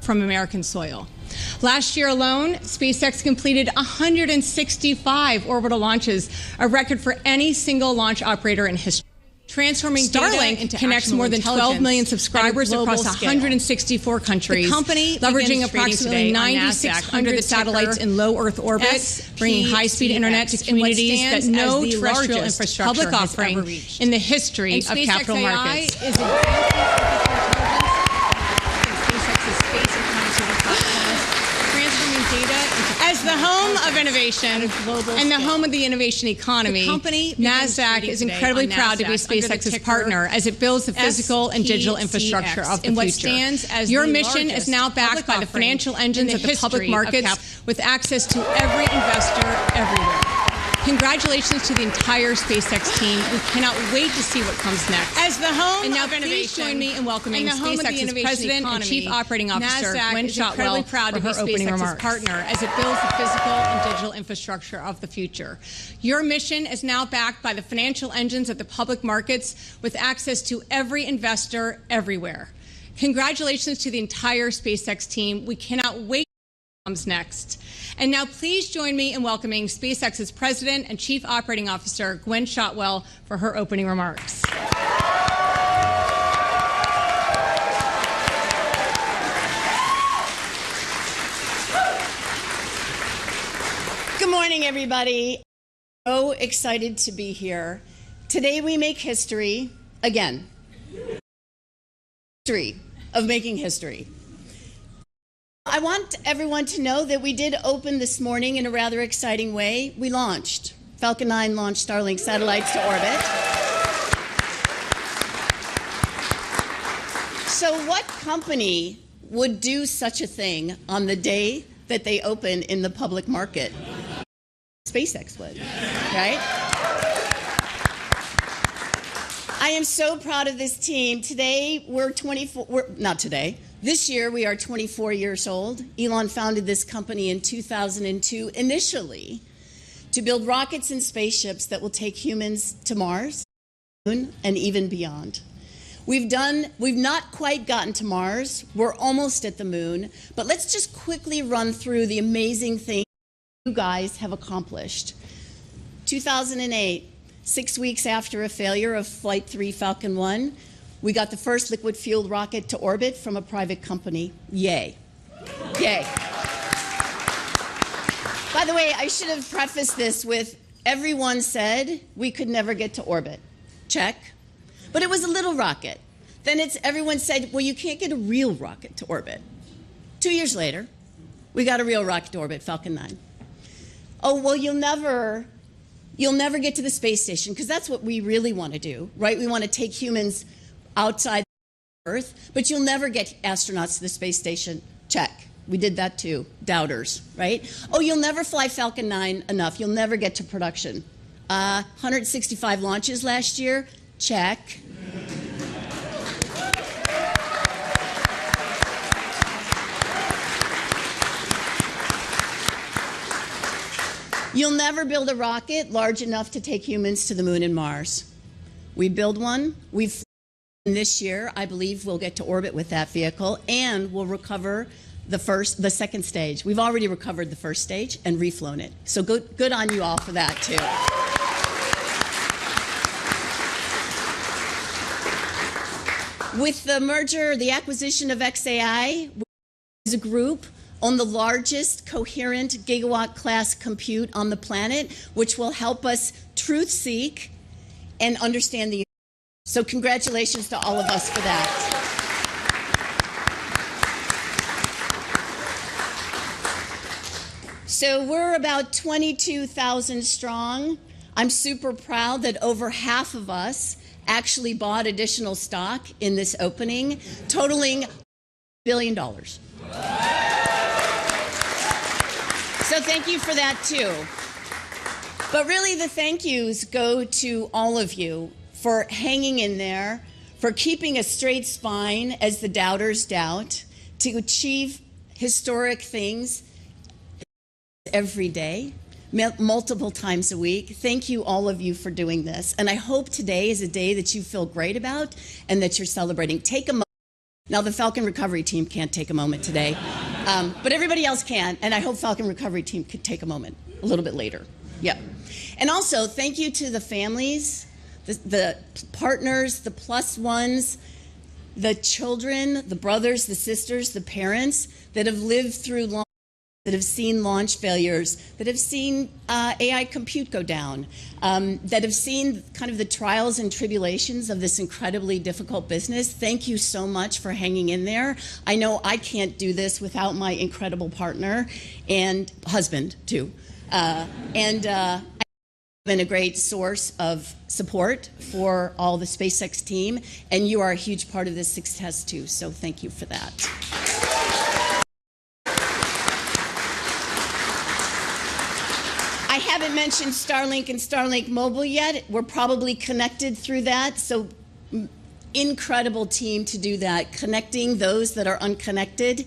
from American soil. Last year alone, SpaceX completed 165 orbital launches, a record for any single launch operator in history. Transforming Starlink connects more than 12 million subscribers across 164 countries. The company leveraging approximately 9,600 satellites in low Earth orbit, bringing high-speed internet to communities that no terrestrial infrastructure public offering in the history of capital markets. As the home of innovation and the home of the innovation economy, Nasdaq is incredibly proud to be SpaceX's partner as it builds the physical and digital infrastructure of the future. Your mission is now backed by the financial engines of the public markets with access to every investor everywhere. Congratulations to the entire SpaceX team. We cannot wait to see what comes next. As the home of innovation, please join me in welcoming SpaceX's President and Chief Operating Officer, Gwynne Shotwell, proud to be SpaceX's partner as it builds the physical and digital infrastructure of the future. Your mission is now backed by the financial engines of the public markets with access to every investor everywhere. Congratulations to the entire SpaceX team. We cannot wait comes next. And now please join me in welcoming SpaceX's President and Chief Operating Officer, Gwynne Shotwell, for her opening remarks. Good morning, everybody. So excited to be here. Today we make history again. History of making history. I want everyone to know that we did open this morning in a rather exciting way. We launched. Falcon 9 launched Starlink satellites to orbit. So what company would do such a thing on the day that they open in the public market? SpaceX would, right? I am so proud of this team. Today, this year, we are 24 years old. Elon founded this company in 2002, initially to build rockets and spaceships that will take humans to Mars, and even beyond. We've not quite gotten to Mars. We're almost at the moon. But let's just quickly run through the amazing things you guys have accomplished. 2008, 6 weeks after a failure of Flight 3 Falcon 1, we got the first liquid-fueled rocket to orbit from a private company. Yay. Yay. By the way, I should have prefaced this with, everyone said we could never get to orbit. Check. But it was a little rocket. Then everyone said, well, you can't get a real rocket to orbit. 2 years later, we got a real rocket to orbit, Falcon 9. Oh, well, you'll never get to the space station, because that's what we really want to do, right? We want to take humans outside Earth, but you'll never get astronauts to the space station. Check. We did that too. Doubters, right? Oh, you'll never fly Falcon 9 enough. You'll never get to production. 165 launches last year. Check. You'll never build a rocket large enough to take humans to the moon and Mars. We build one. This year, I believe we'll get to orbit with that vehicle, and we'll recover the second stage. We've already recovered the first stage and reflown it. So good on you all for that too. With the merger, the acquisition of XAI, is a group on the largest coherent gigawatt-class compute on the planet, which will help us truth-seek and understand the universe. So congratulations to all of us for that. So we're about 22,000 strong. I'm super proud that over half of us actually bought additional stock in this opening, totaling $1 billion. So thank you for that too. But really the thank yous go to all of you for hanging in there, for keeping a straight spine as the doubters doubt, to achieve historic things every day, multiple times a week. Thank you, all of you, for doing this. And I hope today is a day that you feel great about and that you're celebrating. Take a moment. Now, the Falcon Recovery Team can't take a moment today, but everybody else can, and I hope Falcon Recovery Team could take a moment a little bit later. Yep. And also, thank you to the families, the partners, the plus ones, the children, the brothers, the sisters, the parents that have lived through launch, that have seen launch failures, that have seen AI compute go down, that have seen kind of the trials and tribulations of this incredibly difficult business. Thank you so much for hanging in there. I know I can't do this without my incredible partner and husband, too. I've been a great source of support for all the SpaceX team, and you are a huge part of this success, too. So thank you for that. I haven't mentioned Starlink and Starlink Mobile yet. We're probably connected through that. So incredible team to do that, connecting those that are unconnected.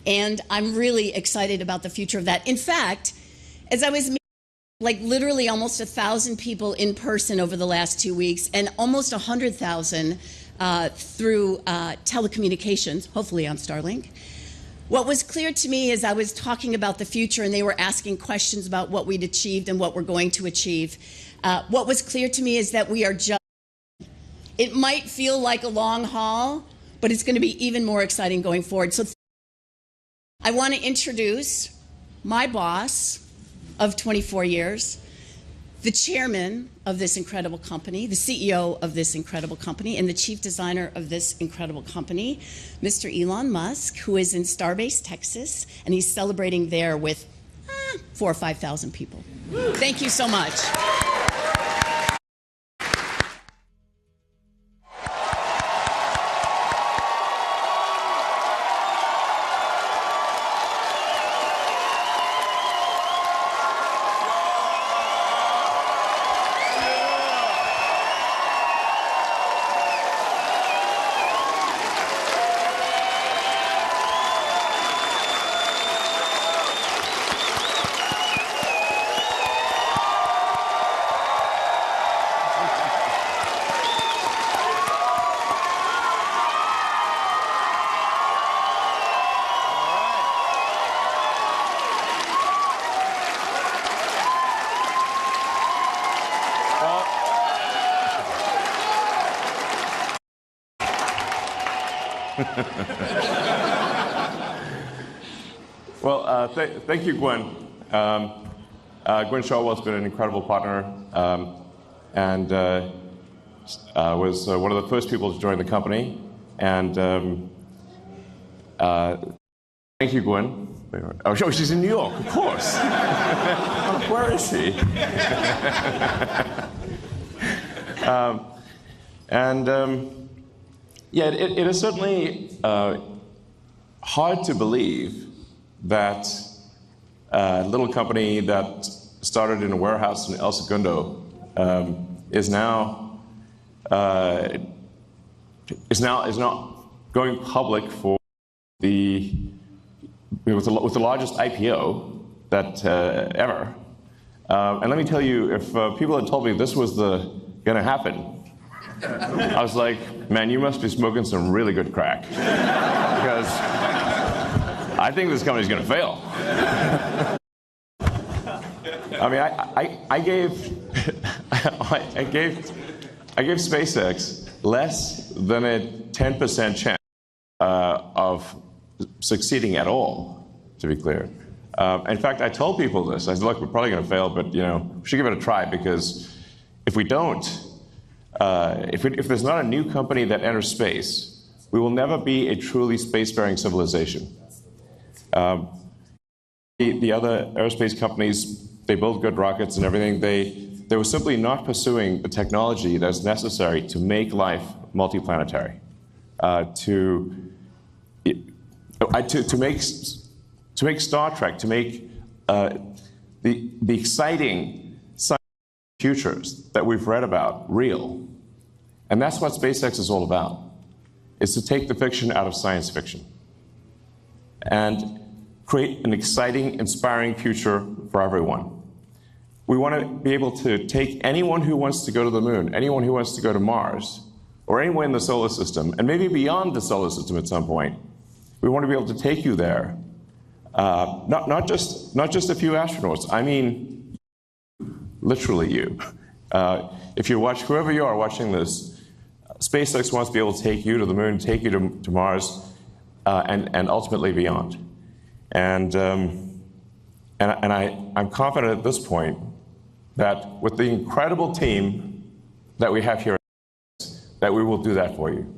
And I'm really excited about the future of that. In fact, as I was meeting, like literally almost 1,000 people in person over the last 2 weeks and almost 100,000 through telecommunications, hopefully on Starlink. What was clear to me as I was talking about the future and they were asking questions about what we'd achieved and what we're going to achieve, what was clear to me is that we are just, it might feel like a long haul, but it's going to be even more exciting going forward. So I want to introduce my boss of 24 years, the chairman of this incredible company, the CEO of this incredible company, and the chief designer of this incredible company, Mr. Elon Musk, who is in Starbase, Texas, and he's celebrating there with 4,000 or 5,000 people. Thank you so much. Well, thank you, Gwynne. Gwynne Shotwell has been an incredible partner and was one of the first people to join the company. And thank you, Gwynne. Oh, she's in New York, of course. Where is she? Yeah, it is certainly hard to believe that a little company that started in a warehouse in El Segundo is now going public for with the largest IPO that ever. And let me tell you, if people had told me this was going to happen, I was like, man, you must be smoking some really good crack, because I think this company's going to fail. I mean, I gave SpaceX less than a 10% chance of succeeding at all, to be clear. In fact, I told people this. I said, look, we're probably going to fail, but we should give it a try, because if we don't, if there's not a new company that enters space, we will never be a truly spacefaring civilization. The other aerospace companies, they build good rockets and everything. They were simply not pursuing the technology that's necessary to make life multiplanetary, to make Star Trek, to make the exciting science futures that we've read about real. And that's what SpaceX is all about, is to take the fiction out of science fiction and create an exciting, inspiring future for everyone. We want to be able to take anyone who wants to go to the moon, anyone who wants to go to Mars, or anywhere in the solar system, and maybe beyond the solar system at some point. We want to be able to take you there. Not just a few astronauts. I mean, literally you. If you watch, whoever you are watching this, SpaceX wants to be able to take you to the moon, take you to Mars, and ultimately beyond. And I'm confident at this point that with the incredible team that we have here, that we will do that for you.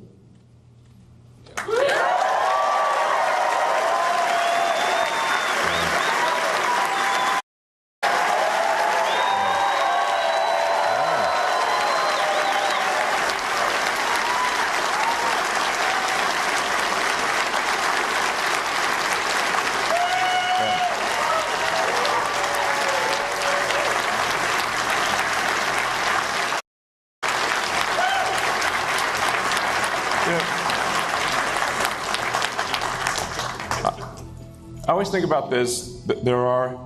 I always think about this. There are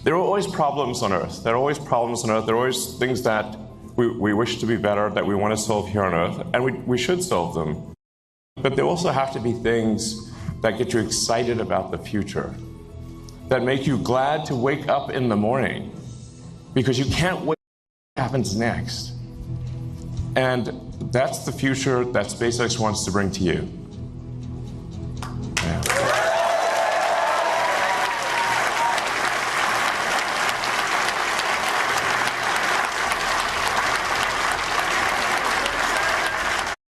always problems on Earth. There are always problems on Earth. There are always things that we wish to be better, that we want to solve here on Earth, and we should solve them. But there also have to be things that get you excited about the future, that make you glad to wake up in the morning, because you can't wait what happens next. And that's the future that SpaceX wants to bring to you. Yeah.